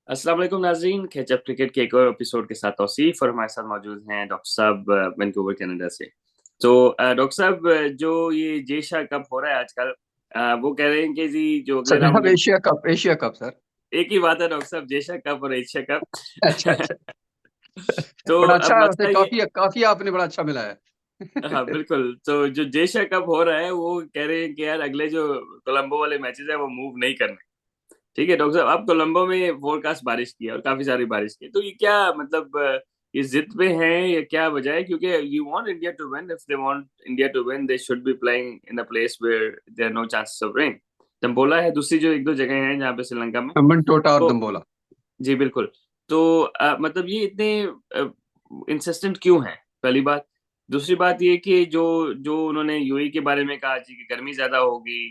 अस्सलाम वालेकुम नाजरीन, कैचअप क्रिकेट के एक और एपिसोड के साथ तौसीफ और हमारे साथ मौजूद हैं डॉक्टर साहब वैंकूवर कनाडा से। तो डॉक्टर साहब, जो ये जेशा कप हो रहा है आजकल, वो कह रहे हैं कि जी जो अगले सर राउंड अब में एशिया कप सर। एक ही बात है डॉक्टर साहब, जेशा कप और एशिया अच्छा कप। अच्छा। तो बड़ा अब अच्छा वैसे, मसला ये, काफी काफी आपने बड़ा अच्छा मिला है। हाँ बिल्कुल, तो जो जेशा कप हो रहा है वो कह रहे हैं कि यार अगले जो कोलंबो वाले मैचेस है वो मूव नहीं करने। ठीक है डॉक्टर साहब, अब कोलंबो में फोरकास्ट बारिश की है और काफी सारी बारिश की है। तो ये क्या मतलब, ये जिद पे हैं या क्या वजह है? क्योंकि you want India to win, if they want India to win they should be playing in a place where there are no chances of rain. Dambulla है, दूसरी जो एक दो जगह हैं जहाँ पे श्रीलंका में। अमन टोटा और तो दम्बोला। जी बिल्कुल। तो मतलब ये इतने इंसिस्टेंट क्यों हैं, पहली बात। दूसरी बात ये कि जो जो उन्होंने यूएई के बारे में कहा जी कि गर्मी ज्यादा होगी,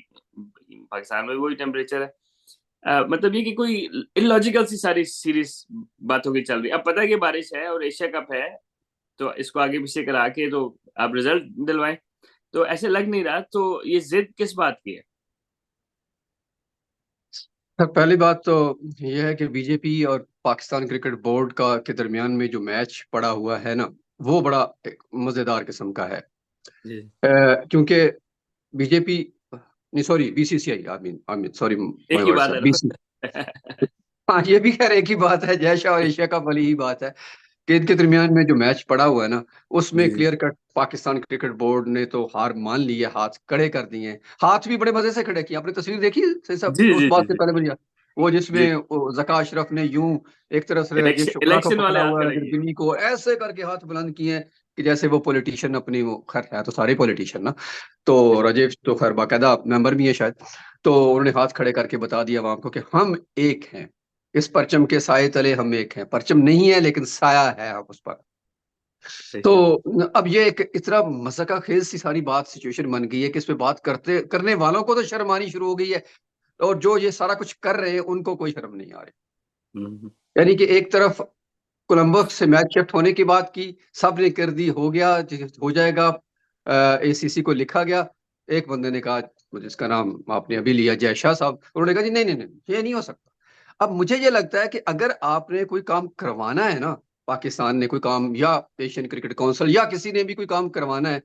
पाकिस्तान में वही टेम्परेचर है। मतलब ये कि कोई इलॉजिकल सी सारी सीरीज बातों की चल रही है। अब पता है कि बारिश है और एशिया कप है, तो इसको आगे पीछे करा के तो आप रिजल्ट दिलवाएं। तो ऐसे लग नहीं रहा, तो ये जिद किस बात की है? सर पहली बात तो यह है कि बीजेपी और पाकिस्तान क्रिकेट बोर्ड का के दरमियान में जो मैच पड़ा हुआ है ना, वो बड़ा एक मजेदार किस्म का है। जी। क्योंकि बीजेपी, नहीं sorry, BCCI, I mean sorry एक माय ही वर्ड बात सर, है बीसी। ना। हाँ, ये भी खैर एक ही बात है, जय शाह और एशिया कप वाली ही बात है कि इनके दरमियान में जो मैच पड़ा हुआ है ना, उसमें जी clear cut Pakistan cricket board ने तो हार मान ली है, हाथ खड़े कर दिए हैं। हाथ भी बड़े मजे से खड़े किए, आपने तस्वीर देखी सही साहब, जी उस जी जी बात से जी पहले मुझे वो जी। जिसमें वो जका अशरफ ने यूं एक तरफ से राजेश इलेक्शन शुक्ला को इलेक्शन पकड़ा वाले हाथ हुआ है, खड़े फिर किए। बिन्नी को ऐसे करके हाथ बुलंद किए हैं कि जैसे वो पॉलिटिशियन अपनी, वो खैर है तो सारे पॉलिटिशियन ना, तो बिल्कुल। राजेश तो खैर बाकायदा मेंबर भी है शायद। तो उन्होंने हाथ खड़े करके बता दिया आवाम को कि हम एक हैं, इस परचम के साए तले हम एक हैं। परचम नहीं है लेकिन साया है हम उस पर। सही तो सही। अब ये एक इतना मसका खेल सी सारी बात सिचुएशन बन गई है कि इस पे बात करते करने वालों को तो शर्म आनी शुरू हो गई है, और जो ये सारा कुछ कर रहे हैं उनको कोई शर्म नहीं आ रही। हम्म। यानी कि एक तरफ कोलंबो से मैच शिफ्ट होने की बात की, सब ने कर दी, हो गया, हो जाएगा, एसीसी को लिखा गया। एक बंदे ने कहा, जिसका नाम आपने अभी लिया, जय शाह साहब, उन्होंने कहा जी नहीं नहीं नहीं, ये नहीं हो सकता। अब मुझे ये लगता है कि अगर आपने कोई काम करवाना है ना, पाकिस्तान ने कोई काम या एशियन क्रिकेट काउंसिल या किसी ने भी कोई काम करवाना है,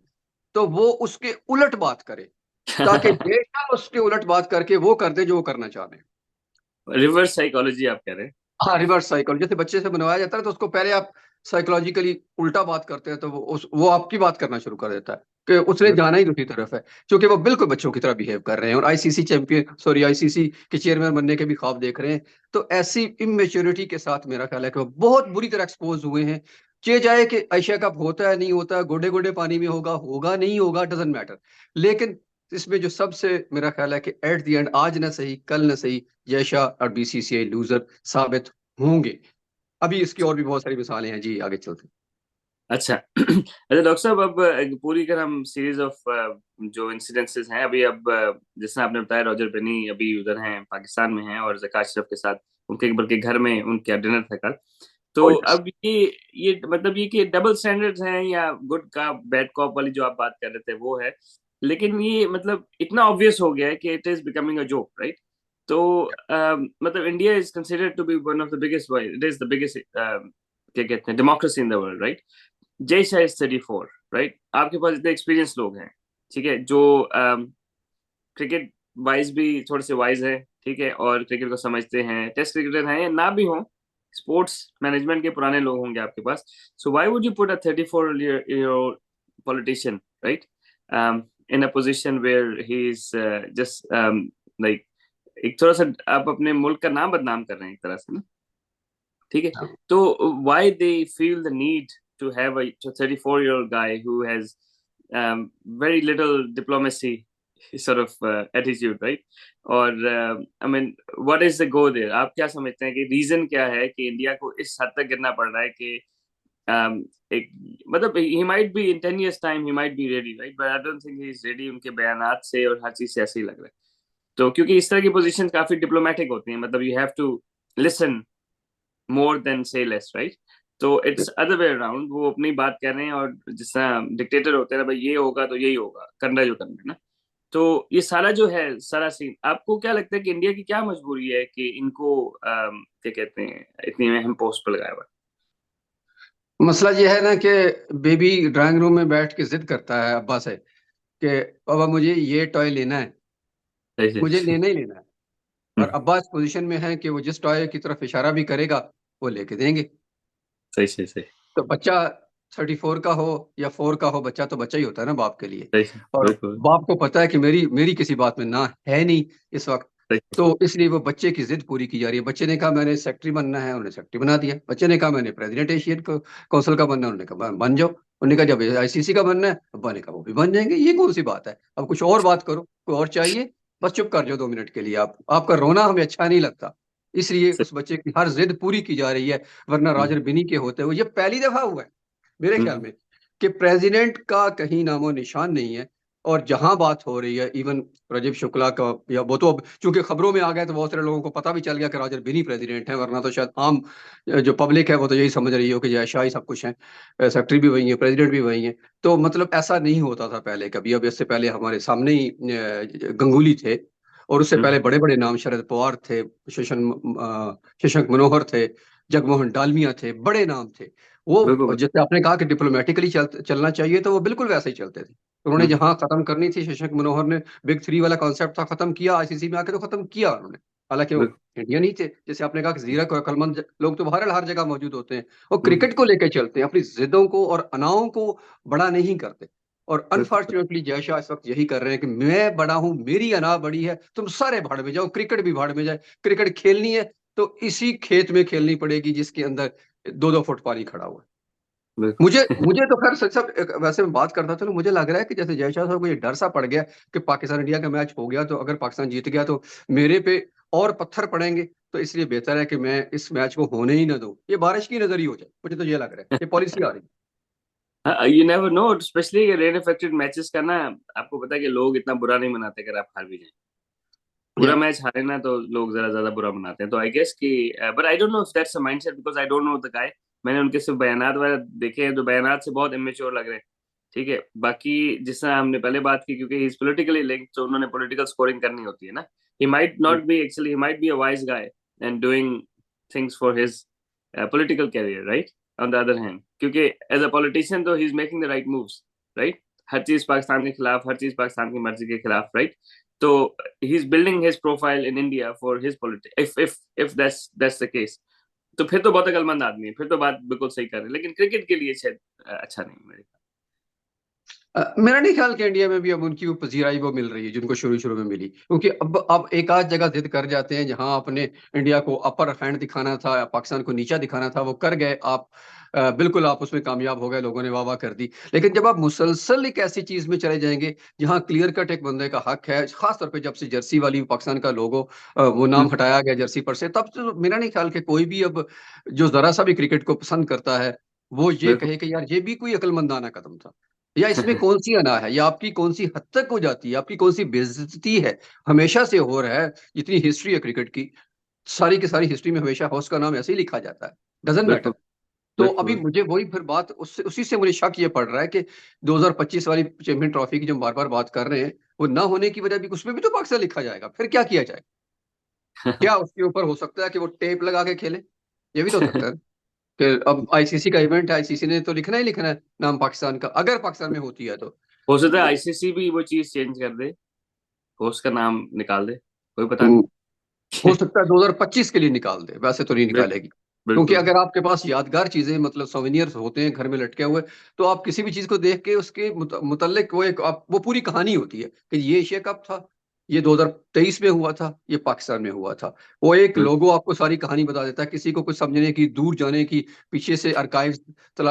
तो वो उसके उलट बात करे, ताकि जय शाह उसके उलट बात करके वो कर दे जो वो करना चाह रहे हैं। रिवर्स साइकोलॉजी आप कह रहे हैं। हाँ, रिवर्स साइकोलॉजी, जैसे बच्चे से बनवाया जाता है तो उसको पहले आप साइकोलॉजिकली उल्टा बात करते हैं, तो वो आपकी बात करना शुरू कर देता है कि उसने जाना ही दूसरी तरफ है, क्योंकि वो बिल्कुल बच्चों की तरह बिहेव कर रहे हैं और आईसीसी चैंपियन, सॉरी, आईसीसी के चेयरमैन बनने के भी ख्वाब देख रहे हैं। तो ऐसी इमेच्योरिटी के साथ मेरा ख्याल है कि वो बहुत बुरी तरह एक्सपोज हुए हैं। चे जाए कि एशिया कप होता है नहीं होता, गोडे गोडे पानी में होगा होगा नहीं होगा, डजेंट मैटर। लेकिन इसमें जो सबसे मेरा ख्याल है कि एट द एंड, आज ना सही कल ना सही, जय शाह और बीसीसीआई लूजर साबित होंगे। अभी इसकी और भी बहुत सारी मिसालें हैं जी, आगे चलते अच्छा। अच्छा डॉक्टर साहब, अब पूरी अगर हम सीरीज ऑफ जो इंसिडेंसेस हैं अभी, अब जैसे आपने बताया रॉजर बेनी अभी उधर हैं, पाकिस्तान में हैं और जका अशरफ के साथ उनके बल्कि घर में उनका डिनर था कल। तो हैं। अब ये मतलब ये कि डबल स्टैंडर्ड्स हैं या गुड का बैड कॉप वाली जो आप बात कर रहे थे वो है। लेकिन ये मतलब इतना ऑब्वियस हो गया है कि it is becoming a joke, right? तो मतलब India is considered to be one of the biggest, it is the biggest क्या कहते हैं, democracy in the world, right? Jay Shah is 34, right? आपके पास इतने एक्सपीरियंस लोग हैं, ठीक है, जो क्रिकेट वाइज भी थोड़े से वाइज है, ठीक है, और क्रिकेट को समझते हैं, टेस्ट क्रिकेटर हैं या ना भी हो, स्पोर्ट्स मैनेजमेंट के पुराने लोग होंगे आपके पास। So why would you put a 34 year old politician, right, in a position where he is just like, एक थोड़ा सा आप अपने मुल्क का नाम बदनाम कर रहे हैं एक तरह से ना, ठीक है? तो why they feel the need to have a 34-year-old guy who has very little diplomacy sort of attitude, right? और I mean, what is the go there? आप क्या समझते हैं कि रीजन क्या है कि इंडिया को इस हद तक गिरना पड़ रहा है कि एक मतलब he might be in 10 years time he might be ready, right? But I don't think he is ready, उनके बयानात से और हर चीज से ऐसे ही लग रहा है। तो क्योंकि इस तरह की पोजीशन काफी डिप्लोमेटिक होती हैं, मतलब you have to listen more than say less, right? तो इट्स अदर वे अराउंड, वो अपनी बात कर रहे हैं और जिस तरह डिक्टेटर होते हैं ना, भाई ये होगा तो यही होगा, करना है जो करना है ना। तो ये सारा जो है, सारा सीन, आपको क्या लगता है कि इंडिया की क्या मजबूरी है कि इनको क्या कहते हैं इतनी अहम पोस्ट पर लगाया हुआ मसला ये है ना कि बेबी ड्राइंग रूम में बैठ के जिद करता है अब्बा से कि बाबा मुझे ये टॉय लेना है, है? सही मुझे से। लेना ही लेना है। और अब्बा इस पोजीशन में है कि वो जिस टॉय की तरफ इशारा भी करेगा वो लेके देंगे। सही से सही। तो बच्चा 34 का हो या 4 का हो, बच्चा तो बच्चा ही होता है ना बाप के लिए। सही से और बिल्कुल। बाप को पता है कि मेरी मेरी किसी बात में ना है नहीं इस वक्त। सही से। तो इसलिए वो बच्चे की जिद पूरी की जा रही है। बच्चे ने कहा मैंने सेक्रेटरी बनना है, उन्होंने सेक्रेटरी बना दिया। बच्चे ने कहा मैंने प्रेसिडेंट एशियन काउंसिल का बनना है, उन्होंने कहा बन जाओ। उन्होंने कहा जब आईसीसी का बनना है, अब्बा ने कहा वो भी बन जाएंगे। ये कौन सी बात है? अब कुछ और बात करो, कोई और चाहिए? बस चुप कर जाओ 2 मिनट के लिए। आप आपका रोना हमें अच्छा नहीं लगता, इसलिए सही। उस बच्चे की हर जिद पूरी की जा रही है। वरना रॉजर बिनी के होते हुए ये पहली दफा हुआ है मेरे ख्याल हम्म, में कि प्रेसिडेंट का कहीं नामो निशान नहीं है। और जहां बात हो रही है इवन राजीव शुक्ला का, या वो तो अब चूंकि खबरों में आ गया तो बहुत सारे लोगों को पता भी चल गया कि रॉजर बिनी प्रेसिडेंट है। वरना तो शायद आम जो पब्लिक है वो तो यही समझ रही हो कि जय शाह ही सब कुछ है, सेक्रेटरी भी वही है, प्रेसिडेंट भी वही है। तो मतलब ऐसा नहीं होता था पहले कभी। अब इससे पहले हमारे सामने ही गंगुली थे, और उससे हम्म, पहले बड़े बड़े नाम शरद पवार थे, शशांक मनोहर थे, जगमोहन डालमिया थे, बड़े नाम थे। वो बिल्कुल। जैसे आपने कहा कि डिप्लोमेटिकली चलना चाहिए, तो वो बिल्कुल वैसे ही चलते थे। उन्होंने हम्म, जहां खत्म करनी थी, शशांक मनोहर ने बिग 3 वाला कॉन्सेप्ट था, खत्म किया। आईसीसी में आके तो खत्म किया उन्होंने। हालांकि वो बिल्कुल। इंडियन ही थे। जैसे आपने कहा कि जीरक और अक्लमंद लोग तो हर जगह मौजूद होते हैं। वो हम्म, क्रिकेट को लेकर चलते हैं, अपनी जिद्दों को और अनाओं को बड़ा नहीं करते। और बिल्कुल। अनफॉर्चुनेटली जय शाह इस वक्त यही कर रहे हैं कि मैं बड़ा हूं, मेरी अना बड़ी है, तुम सारे भाड़ में जाओ, क्रिकेट भी भाड़ में जाए। क्रिकेट खेलनी है तो इसी खेत में खेलनी पड़ेगी जिसके अंदर 2-2 फुट पानी खड़ा हुआ है। बिल्कुल। मुझे मुझे तो खैर सच सब वैसे मैं बात करता था ना, मुझे लग रहा है कि जैसे जय शाह साहब को ये डर सा पड़ गया कि पाकिस्तान इंडिया का मैच हो गया तो अगर पाकिस्तान जीत गया तो मेरे पे और पत्थर पड़ेंगे। तो इसलिए बेहतर है कि मैं इस मैच को होने ही ना दूं, ये बारिश की नजर ही हो जाए। मुझे तो ये लग रहा है ये पॉलिसी आ रही you never know, specially rain affected matches का ना। आपको पता है कि लोग इतना बुरा नहीं मनाते अगर आप हार भी जाए। है। पूरा मैच हारे ना तो लोग जरा ज्यादा बुरा मनाते हैं। तो आई गेस कि, but I don't know if that's a mindset because I don't know the guy. मैंने उनके सिर्फ बयानात वगैरह देखे हैं, जो बयानात से बहुत इमेच्योर लग रहे हैं। ठीक है, बाकी जिस तरह हमने पहले बात की, क्योंकि ही इज पॉलिटिकली लिंक्ड, तो उन्होंने पॉलिटिकल स्कोरिंग करनी होती है ना। He might not be actually, he might be a wise guy and doing things for his political career, right. On the other hand, क्योंकि एज अ पॉलिटिशियन तो he is making the right moves, right. हर चीज पाकिस्तान के खिलाफ, हर चीज पाकिस्तान की मर्जी के खिलाफ, राइट। तो he's building his profile in India for his politics, if that's the case। तो फिर तो बहुत अकलमंद आदमी है, फिर तो बात बिल्कुल सही कर रहे हैं, लेकिन क्रिकेट के लिए शायद अच्छा नहीं है मेरे मेरा नहीं ख्याल कि इंडिया में भी अब उनकी वो पजीराई वो मिल रही है जिनको शुरू शुरू में मिली। क्योंकि अब एक आध जगह जिद कर जाते हैं जहां अपने इंडिया को अपर हैंड दिखाना था, पाकिस्तान को नीचा दिखाना था, वो कर गए आप। बिल्कुल आप उसमें कामयाब हो गए, लोगों ने वाह वाह कर दी। लेकिन जब आप मुसलसल एक ऐसी चीज में चले जाएंगे जहां क्लियर कट एक बंदे का हक है, खास तौर पे जब से जर्सी वाली पाकिस्तान का लोगो वो नाम ख्याल। हटाया गया जर्सी पर से, तब तो मेरा नहीं ख्याल कि कोई भी अब जो जरा सा भी क्रिकेट को पसंद करता है वो ये बिल्कुल। कहे कि यार ये भी कोई अक्लमंदाना कदम था, या इसमें कौन सी अना है, या आपकी कौन सी हद तक हो जाती है, आपकी कौन सी बेइज्जती है। हमेशा से हो रहा है, जितनी हिस्ट्री है क्रिकेट की, सारी की सारी हिस्ट्री में हमेशा होस्ट का नाम ऐसे ही लिखा जाता है, डजेंट मैटर। बिल्कुल। तो अभी बिल्कुल। मुझे वही फिर बात उससे उसी से मुझे शक ये पड़ रहा है कि 2025 वाली चैंपियन ट्रॉफी की जो बार बार बात कर रहे हैं, वो ना होने की वजह भी उसमें भी तो पाकिस्तान लिखा जाएगा। फिर क्या किया जाए? क्या उसके ऊपर हो सकता है कि वो टेप लगा के खेले? ये भी तो हो सकता है कि अब आईसीसी का इवेंट है, आईसीसी ने तो लिखना है नाम पाकिस्तान का, अगर पाकिस्तान में होती है तो। हो सकता है आईसीसी भी वो चीज चेंज कर दे, होस्ट का नाम निकाल दे, कोई पता हम्म, हो नहीं। सकता है 2025 के लिए निकाल दे, वैसे तो नहीं बिल्कुल। निकालेगी। क्योंकि बिल्कुल। अगर आपके पास यादगार चीजें मतलब सोवेनियर्स होते हैं घर में लटके हुए, तो आप किसी भी चीज को देख के उसके मुतल्लिक वो एक वो पूरी कहानी होती है कि ये एशिया कप था, ये 2023 में हुआ था, ये पाकिस्तान में हुआ था। वो एक बिल्कुल। लोगो आपको सारी कहानी बता देता है, किसी को कुछ समझने की, दूर जाने की, पीछे से आर्काइव्स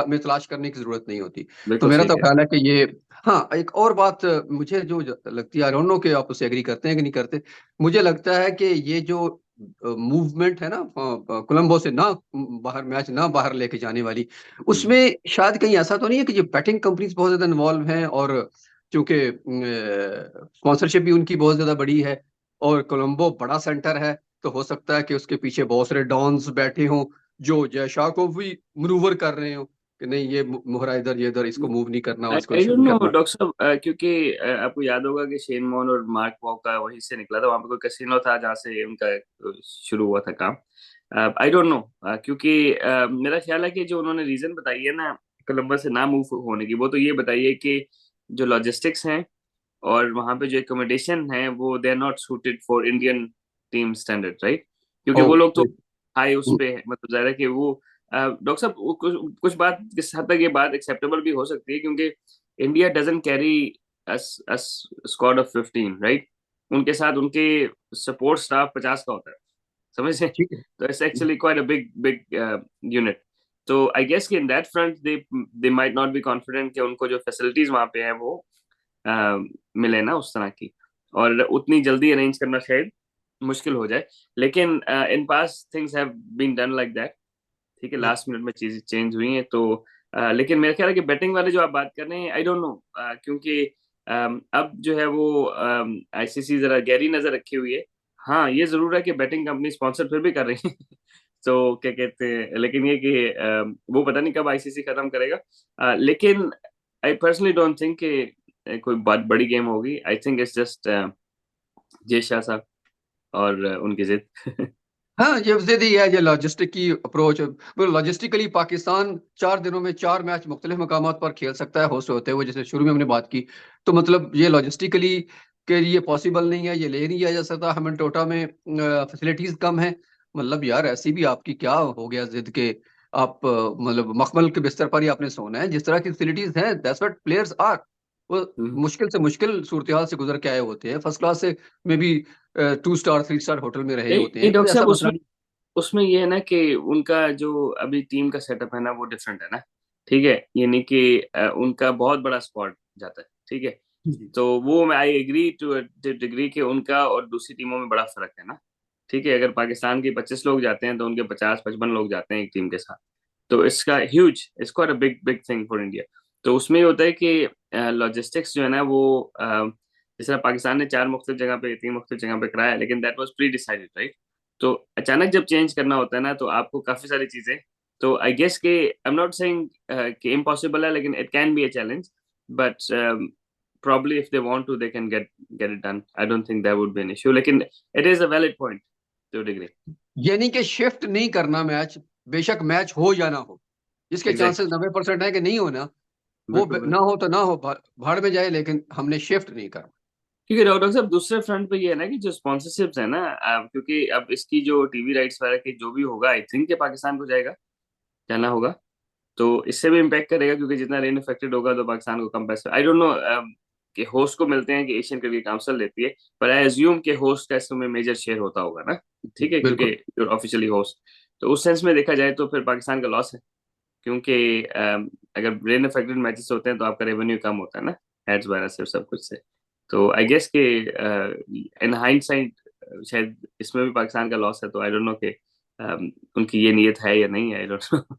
में तलाश करने की जरूरत नहीं होती। तो बिल्कुल मेरा सही तो कह ख्याल है कि ये, हाँ एक और बात मुझे जो लगती है, आई डोंट नो कि आप उससे एग्री करते हैं कि नहीं करते। मुझे लगता है कि ये जो मूवमेंट है ना, कोलंबो से ना बाहर मैच ना बाहर लेके जाने वाली, रहे हैं। उसमें शायद कहीं ऐसा तो नहीं है कि ये बैटिंग कंपनीज बहुत ज्यादा इन्वॉल्व हैं, और क्योंकि स्पॉन्सरशिप भी उनकी बहुत ज्यादा बड़ी है, और कोलंबो बड़ा सेंटर है, तो हो सकता है कि उसके पीछे बहुत सारे डॉन्स बैठे हों जो जय शाह को भी मनूवर कर रहे हो। कि नहीं ये मोहरा इधर, ये इधर, इसको मूव नहीं करना और इसको आई डोंट नहीं नो करना? डॉक्टर साहब, क्योंकि आपको याद होगा कि शेन मॉन और मार्क वॉका वहीं से निकला था, वहां पे कोई कैसीनो था जहाँ से उनका शुरू हुआ था काम। आई डोंट नो, क्योंकि मेरा ख्याल है कि जो उन्होंने रीजन बताई है ना कोलंबस से ना मूव होने की, वो तो ये बताई है कि जो लॉजिस्टिक्स हैं और वहां पे जो एकोमोडेशन है वो they are not suited for Indian team standard, right? क्योंकि वो लोग तो ओके। हाई उस पे है, मतलब ज्यादा कि वो डॉक्टर साहब कुछ कुछ बात किस हद तक ये बात एक्सेप्टेबल भी हो सकती है, क्योंकि India doesn't carry squad of 15, right? उनके साथ उनके सपोर्ट स्टाफ 50 का होता है, समझ रहे हैं? ठीक है। तो it's actually quite a big big unit. तो आई गेस कि in that front they might not be confident कि उनको जो फैसिलिटीज वहां पे है वो मिले ना उस तरह की, और उतनी जल्दी अरेंज करना शायद मुश्किल हो जाए। लेकिन in past things have been done like that, ठीक है, लास्ट मिनट में चीजें चेंज हुई हैं तो लेकिन मेरा ख्याल है कि बैटिंग वाले जो आप बात कर रहे हैं, आई डोंट नो, क्योंकि अब जो है वो आईसीसी जरा गहरी नजर रखी हुई है। हाँ ये जरूर है कि बैटिंग कंपनी स्पॉन्सर फिर भी कर रही है तो क्या कहते हैं, लेकिन ये कि वो पता नहीं कब आईसीसी खत्म करेगा। लेकिन आई पर्सनली डोंट थिंक कि कोई बहुत बड़ी गेम होगी। I think it's just Jay Shah साहब और उनकी जिद हाँ, ये जिद ही है, ये लॉजिस्टिक की अप्रोच। लॉजिस्टिकली पाकिस्तान 4 दिनों में 4 मैच मुख्तलिफ मकामात पर खेल सकता है होस्ट होते हुए, जैसे शुरू में हमने बात की। तो मतलब ये लॉजिस्टिकली के लिए पॉसिबल नहीं है, ये ले नहीं जा सकता। हमें टोटा में फैसिलिटीज कम है। मतलब यार ऐसी भी आपकी क्या हो गया जिद के आप मतलब मखमल के बिस्तर पर ही आपने सोना है? जिस तरह की फैसिलिटीज हैं, दैट्स व्हाट प्लेयर्स आर। वो मुश्किल से मुश्किल सूरत हाल से गुजर के आए होते हैं, फर्स्ट क्लास से में भी 2 स्टार 3 स्टार होटल में रहे होते नहीं हैं, कोई डॉक्टर ऐसा साहब, मसला उसमें नहीं। उसमें ये है ना कि उनका जो अभी टीम का सेटअप है ना वो डिफरेंट है ना, ठीक है, यानी कि उनका बहुत बड़ा स्क्वाड जाता है, ठीक है। जी। तो वो मैं आई एग्री टू डिग्री कि उनका और दूसरी टीमों में बड़ा फर्क है ना, ठीक है। अगर पाकिस्तान के 25 लोग जाते हैं तो उनके 50-55 लोग जाते हैं एक टीम के साथ, तो इसका ह्यूज, इसको a big big thing for India. तो उसमें ये होता है कि लॉजिस्टिक्स जो है ना वो जिस तरह पाकिस्तान ने 3 मुख्तलिफ जगह पे कराया, लेकिन that was pre decided, right? तो अचानक जब चेंज करना होता है ना तो आपको काफी सारी चीजें, तो आई गेस के आई एम नॉट सेइंग कि इम्पॉसिबल है, लेकिन it can be a challenge, but probably if they want to they can get it done. I don't think that would be an issue, लेकिन it is a valid point to a degree. यानी कि shift नहीं करना match, बेशक match हो या ना हो, इसके चांसेस एग्जैक्टली, 90% है कि नहीं होना। वो बिल्कुल ना बिल्कुल। हो तो ना हो, भाड़ में जाए, लेकिन हमने शिफ्ट नहीं करना। क्योंकि डॉक्टर साहब दूसरे फ्रंट पे ये है ना कि जो स्पॉन्सरशिप्स है ना, क्योंकि अब इसकी जो टीवी राइट्स वगैरह की जो भी होगा, आई थिंक कि पाकिस्तान को जाएगा, जाना होगा। तो इससे भी इम्पैक्ट करेगा, क्योंकि जितना रेन इफेक्टेड होगा तो पाकिस्तान को कम पैसे, आई डोंट नो कि होस्ट को मिलते हैं कि एशियन क्रिकेट काउंसिल देती है, पर आई एज्यूम कि होस्ट का इसमें मेजर शेयर होता होगा ना, ठीक है, बिल्कुल। क्योंकि ऑफिशियली होस्ट। तो उस सेंस में देखा जाए तो फिर पाकिस्तान का लॉस है, क्योंकि अगर रेन इफेक्टेड मैचेस होते हैं तो आपका रेवेन्यू कम होता है ना, एड्स वगैरह से, सब कुछ से। तो आई गेस के इन हाइंडसाइट शायद इसमें भी पाकिस्तान का लॉस है, तो आई डोंट नो कि उनकी ये नीयत है या नहीं है, आई डोंट नो।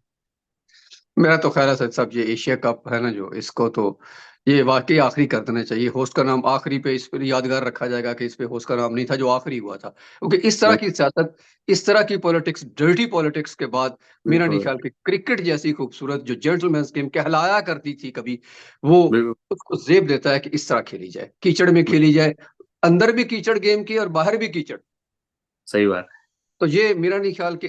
मेरा तो ख्याल है सर साहब, ये एशिया कप है ना जो, इसको तो ये वाकई आखिरी कर देना चाहिए। होस्ट का नाम आखिरी पे इस पर यादगार रखा जाएगा कि इस पे होस्ट का नाम नहीं था, जो आखिरी हुआ था। क्योंकि इस तरह की सियासत, इस तरह की पॉलिटिक्स, डर्टी पॉलिटिक्स के बाद मेरा नहीं बिल्कुल ख्याल कि क्रिकेट जैसी खूबसूरत जो जेंटलमैन्स गेम कहलाया करती थी कभी, वो बिल्कुल। उसको जेब देता है कि इस तरह खेली जाए, कीचड़ में खेली जाए। अंदर भी कीचड़ गेम की और बाहर भी कीचड़। सही बात तो ये मेरा नहीं ख्याल कि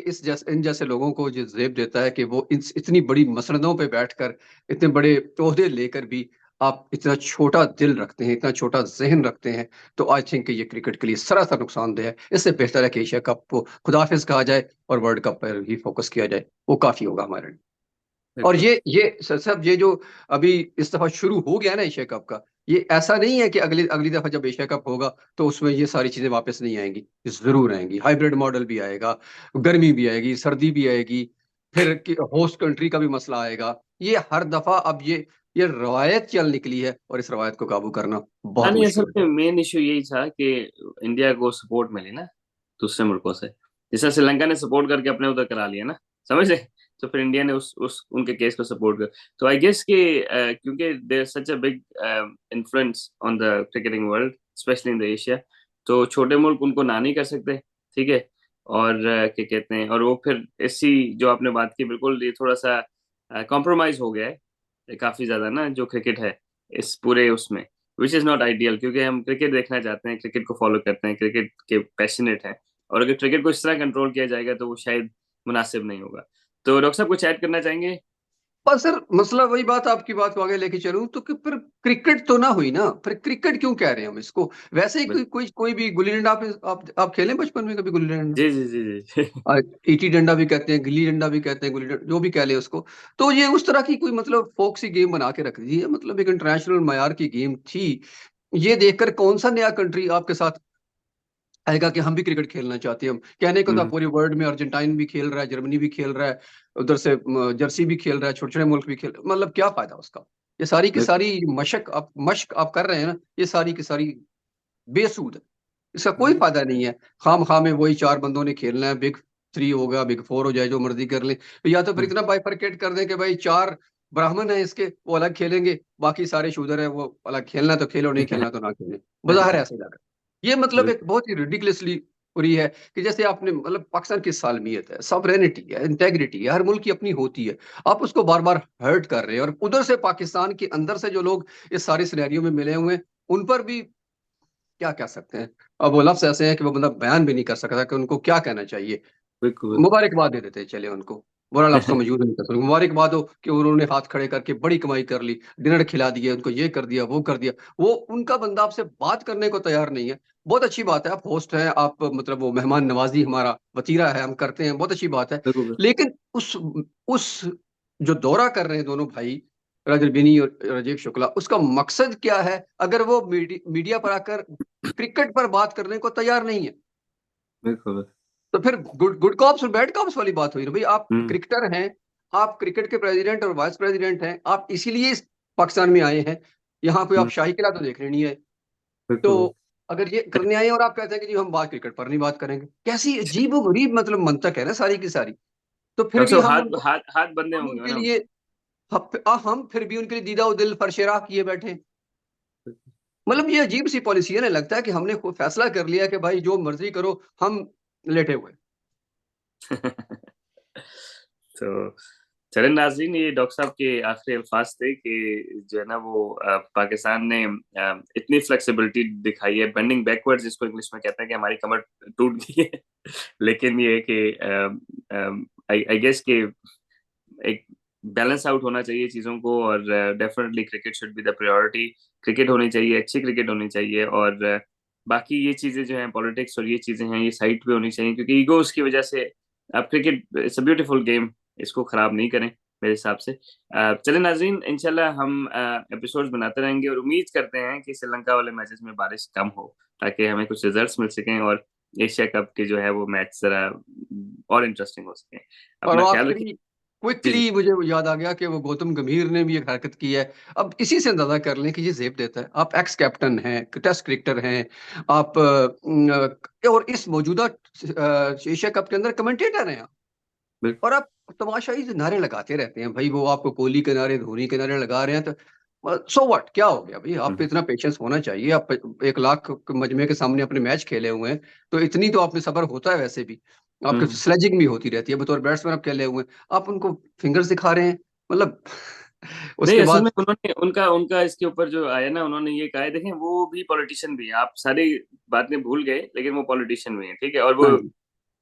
इन जैसे लोगों को जो जेब देता है कि वो इतनी बड़ी मसनदों पे बैठकर, इतने बड़े तोहदे लेकर भी आप इतना छोटा दिल रखते हैं, इतना छोटा जहन रखते हैं। तो आई थिंक कि ये क्रिकेट के लिए सरासर नुकसानदेह है। इससे बेहतर है कि एशिया कप को खुदाफिज कहा जाए और वर्ल्ड कप पर ही फोकस किया जाए, वो काफी होगा हमारे लिए। और बिल्कुल। ये सब ये जो अभी इस दफा शुरू हो गया ना एशिया कप का, ये ऐसा नहीं है कि अगली अगली दफा जब एशिया कप होगा तो उसमें ये सारी चीजें वापस नहीं आएंगी। ये जरूर आएंगी। हाइब्रिड मॉडल भी आएगा, गर्मी भी आएगी, सर्दी भी आएगी, फिर होस्ट कंट्री का भी मसला आएगा। ये हर दफा अब ये रवायत चल निकली है, और इस रवायत को काबू करना हाँ, बहुत नहीं मुश्किल असल है। में मेन इशू यही था कि इंडिया को सपोर्ट मिली ना दूसरे मुल्कों से, जैसे श्रीलंका ने सपोर्ट करके अपने उधर करा लिया ना, समझ रहे? तो फिर इंडिया ने उस उनके केस को सपोर्ट कर, तो आई गेस कि क्योंकि there such a big influence on the cricketing world, specially in the Asia, तो छोटे मुल्क उनको ना नहीं कर सकते, ठीक है। और क्या कहते हैं, और वो फिर ऐसी जो आपने बात की, बिल्कुल ये थोड़ा सा कॉम्प्रोमाइज हो गया है काफी ज्यादा ना, जो क्रिकेट है इस पूरे उसमें, विच इज नॉट आइडियल, क्योंकि हम क्रिकेट देखना चाहते हैं, क्रिकेट को फॉलो करते हैं, क्रिकेट के पैशनेट हैं, और अगर क्रिकेट को इस तरह कंट्रोल किया जाएगा तो वो शायद मुनासिब नहीं होगा। तो डॉक्टर साहब कुछ ऐड करना चाहेंगे? पर सर मसला वही बात, आपकी बात को आगे लेके चलूं तो कि फिर क्रिकेट तो ना हुई ना, फिर क्रिकेट क्यों कह रहे हैं हम इसको? वैसे ही कोई भी गुल्ली डंडा, आप खेले बचपन में कभी गुल्ली डंडा? जी जी जी जी। ईटी डंडा भी कहते हैं, गिल्ली डंडा भी कहते हैं, गुल्ली डंडा जो भी कह ले उसको। तो ये उस तरह की कोई मतलब फोक सी गेम बना के रख दी है, मतलब एक इंटरनेशनल मायार की गेम थी। ये देखकर कौन सा नया कंट्री आपके साथ आएगा कि हम भी क्रिकेट खेलना चाहते हैं? हम कहने को तो हम्म, पूरे वर्ल्ड में अर्जेंटाइन भी खेल रहा है, जर्मनी भी खेल रहा है, उधर से जर्सी भी खेल रहा है, छोटे छोटे मुल्क भी खेल, मतलब क्या फायदा उसका? ये सारी की बिल्कुल। सारी मशक आप कर रहे हैं ना, ये सारी की सारी बेसूद है। इसका कोई हम्म, फायदा नहीं है। खाम खा में वही चार बंदों ने खेलना है, बिग थ्री हो गया, बिग फोर हो जाए, जो मर्जी कर ले। या तो फिर हम्म, इतना बाइफरकेट कर दें कि भाई चार ब्राह्मण है इसके, वो अलग खेलेंगे, बाकी सारे शूद्र है, वो अलग खेलना है तो खेलो, नहीं खेलना तो ना खेले, बाहर है ऐसे जाकर। ये मतलब एक बिल्कुल बहुत ही रिडिकुलसली पूरी है कि जैसे आपने मतलब पाकिस्तान की सालमियत है, सॉवरेनिटी है, इंटेग्रिटी है, हर मुल्क की अपनी होती है। आप उसको बार बार हर्ट कर रहे हैं, और उधर से पाकिस्तान के अंदर से जो लोग इस सारे सिनेरियो में मिले हुए हैं, उन पर भी क्या कह सकते हैं? अब वो लफ्ज ऐसे हैं कि वो बंदा बयान भी नहीं कर सकता कि उनको क्या कहना चाहिए। बिल्कुल। मुबारकबाद दे देते हैं चले उनको, बुरा लफ्ज तो मौजूद नहीं कर सकते। मुबारकबाद हो कि उन्होंने हाथ खड़े करके बड़ी कमाई कर ली, डिनर खिला दिया उनको, ये कर दिया वो कर दिया। वो उनका बंदा आपसे बात करने को तैयार नहीं है। बहुत अच्छी बात है, आप होस्ट हैं, आप मतलब वो मेहमान नवाजी हमारा वतीरा है, हम करते हैं, बहुत अच्छी बात है। बिल्कुल लेकिन उस जो दौरा कर रहे हैं दोनों भाई, रजत बिनी और राजीव शुक्ला, उसका मकसद क्या है? अगर वो मीडिया पर आकर क्रिकेट पर बात करने को तैयार नहीं है, बिल्कुल। तो फिर गुड गुड कॉप्स और बैड कॉप्स वाली बात हुई ना भाई। आप हम्म, क्रिकेटर हैं, आप क्रिकेट के प्रेसिडेंट और वाइस प्रेसिडेंट हैं, आप इसीलिए इस पाकिस्तान में आए हैं। यहाँ कोई आप हम्म, शाही किला तो देखने नहीं है। तो बिल्कुल। अगर ये करने आए हैं और आप कहते हैं कि जी हम बात क्रिकेट पर नहीं बात करेंगे, कैसी अजीब गरीब मतलब मंतक है ना सारी की सारी। तो फिर डॉक्टर भी साहब हाथ हाथ हाथ बंधे हम होंगे उनके ना लिए उनसे। हम फिर भी उनके लिए दीदा दिल फरशेरा किए बैठे हैं। मतलब ये अजीब सी पॉलिसी है ना, लगता है कि हमने कोई फैसला कर लिया कि भाई जो मर्जी करो, हम लेटे हुए। तो चरण नाजरीन, ये डॉक्टर साहब के आखिरी अल्फाज थे कि जो है ना वो पाकिस्तान ने इतनी फ्लेक्सिबिलिटी दिखाई है, बेंडिंग बैकवर्ड्स जिसको इंग्लिश में कहते हैं, कि हमारी कमर टूट गई है। लेकिन ये है कि आई गेस कि एक बैलेंस आउट होना चाहिए चीजों को, और definitely cricket should be the priority. Cricket होनी चाहिए, अच्छी क्रिकेट होनी चाहिए, और बाकी ये चीजें जो हैं पॉलिटिक्स और ये चीजें हैं ये साइड पे होनी चाहिए, क्योंकि ईगोस की वजह से अब cricket it's a beautiful game, इसको खराब नहीं करें मेरे हिसाब से। चले नाजरीन, इंशाल्लाह हम एपिसोड्स बनाते रहेंगे, और उम्मीद करते हैं कि श्रीलंका वाले मैचेस में बारिश कम हो, ताकि हमें कुछ रिजल्ट्स मिल सकें, और एशिया कप के जो है वो मैच जरा और इंटरेस्टिंग हो सके। और अपना ख्याल रखिए। आखिरी जी जी। क्विकली मुझे वो याद आ गया कि वो गौतम गंभीर ने भी एक हरकत की है। अब इसी से अंदाजा कर लें कि ये जेब देता है। आप एक्स कैप्टन हैं, टेस्ट क्रिकेटर हैं, आप और इस मौजूदा एशिया कप के अंदर कमेंटेटर हैं आप। बिल्कुल। और आप तमाशाई से नारे लगाते रहते हैं भाई, वो आपको कोहली के नारे, धोनी के नारे लगा रहे हैं, तो सो व्हाट, क्या हो गया भाई? आप पे हम्म, इतना पेशेंस होना चाहिए। आप 1 लाख मजमे के सामने अपने मैच खेले हुए हैं, तो इतनी तो आप में सब्र होता है वैसे भी। आपके हम्म। स्लेजिंग भी होती रहती है, बतौर बैट्समैन आप खेले हुए हैं, आप उनको फिंगर्स दिखा रहे हैं, मतलब नहीं, उसके असल बाद। में उन्होंने उनका उनका इसके ऊपर जो आया ना, उन्होंने ये कहा है, देखें वो भी पॉलिटिशियन भी है, आप सारी बातें भूल गए, लेकिन वो पॉलिटिशियन भी है, ठीक है, और वो हाँ जी।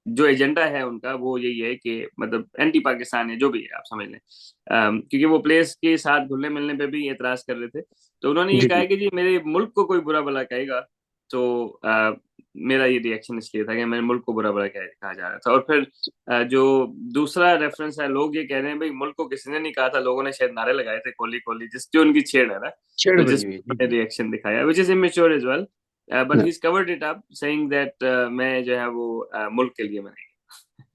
जो एजेंडा है उनका वो यही है कि मतलब एंटी पाकिस्तान है, जो भी है आप समझ लें। क्योंकि वो प्लेयर्स के साथ घुलने मिलने पे भी एतराज कर रहे थे, तो उन्होंने ये जी कहा जी। है कि जी मेरे मुल्क को कोई बुरा भला कहेगा तो मेरा ये रिएक्शन इसलिए था कि मेरे मुल्क को बुरा भला कहा जा रहा था। और फिर जो दूसरा रेफरेंस है, लोग ये कह रहे हैं भाई मुल्क को किसी ने नहीं कहा था, लोगों ने शायद नारे लगाए थे कोहली कोहली, जिस जो उनकी छेड़ है ना, छेड़ तो बनी जिस हुई जी जी। रिएक्शन दिखाया, which is immature as well, but he covered it up saying that मैं जो है वो मुल्क के लिए मैंने।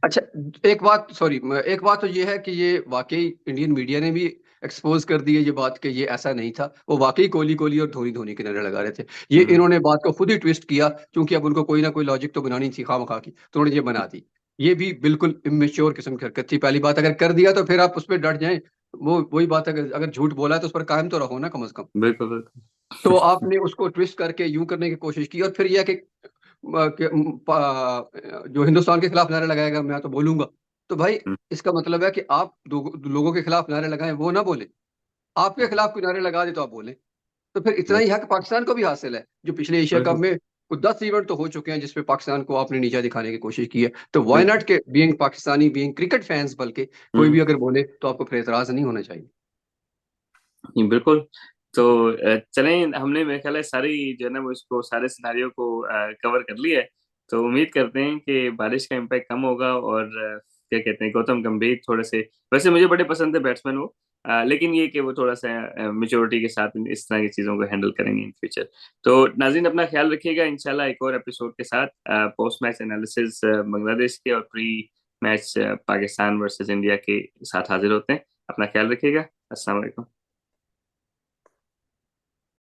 अच्छा, एक बात, सॉरी, एक बात तो ये है कि ये वाकई इंडियन मीडिया ने भी एक्सपोज कर दी है ये बात कि ये ऐसा नहीं था। वो वाकई कोहली कोहली और धोनी धोनी के नारे लगा रहे थे। ये हम्म, इन्होंने बात को खुद ही ट्विस्ट किया, क्योंकि अब उनको कोई ना कोई लॉजिक तो बनानी थी खामखा की, तो उन्होंने ये बना दी। ये भी बिल्कुल इमेच्योर किस्म की हरकत थी। पहली बात, अगर कर दिया तो फिर आप उस पर डट जाएं। वो वही बात है, अगर अगर झूठ बोला है तो उस पर कायम तो रहो ना, कम से कम। बिल्कुल बिल्कुल। तो आपने उसको ट्विस्ट करके यूं करने की कोशिश की, और फिर यह कि जो हिंदुस्तान के खिलाफ नारा लगाएगा मैं तो बोलूंगा, तो भाई हम्म, इसका मतलब है कि आप लोगों के खिलाफ नारे लगाएं, वो ना बोले। आपके हम्म, खिलाफ कोई नारे लगा दे तो आप बोले। तो फिर इतना हम्म, ही हक पाकिस्तान को भी हासिल है, जो पिछले एशिया कप बिल्कुल, में कुछ 10 इवेंट तो हो चुके हैं जिसपे पाकिस्तान को आपने नीचा दिखाने की कोशिश की है। तो वाई बिल्कुल, नॉट के being Pakistani, being cricket fans, बल्कि कोई हम्म, भी अगर बोले तो आपको फिर एतराज नहीं होना चाहिए। बिल्कुल। तो चलें, हमने मेरे ख्याल है सारी जो है ना वो इसको सारे सिनारियों को कवर कर लिया है। तो उम्मीद करते हैं कि बारिश का इम्पैक्ट कम होगा, और क्या कहते हैं, गौतम गंभीर थोड़े से, वैसे मुझे बड़े पसंद है बैट्समैन वो, लेकिन ये कि वो थोड़ा सा मेच्योरिटी के साथ इस तरह की चीजों को हैंडल करेंगे इन फ्यूचर। तो नाज़रीन, अपना ख्याल रखिएगा, इंशाल्लाह एक और एपिसोड के साथ पोस्ट मैच एनालिसिस बांग्लादेश के और pre match Pakistan versus India के साथ हाजिर होते हैं। अपना ख्याल रखिएगा। अस्सलाम वालेकुम।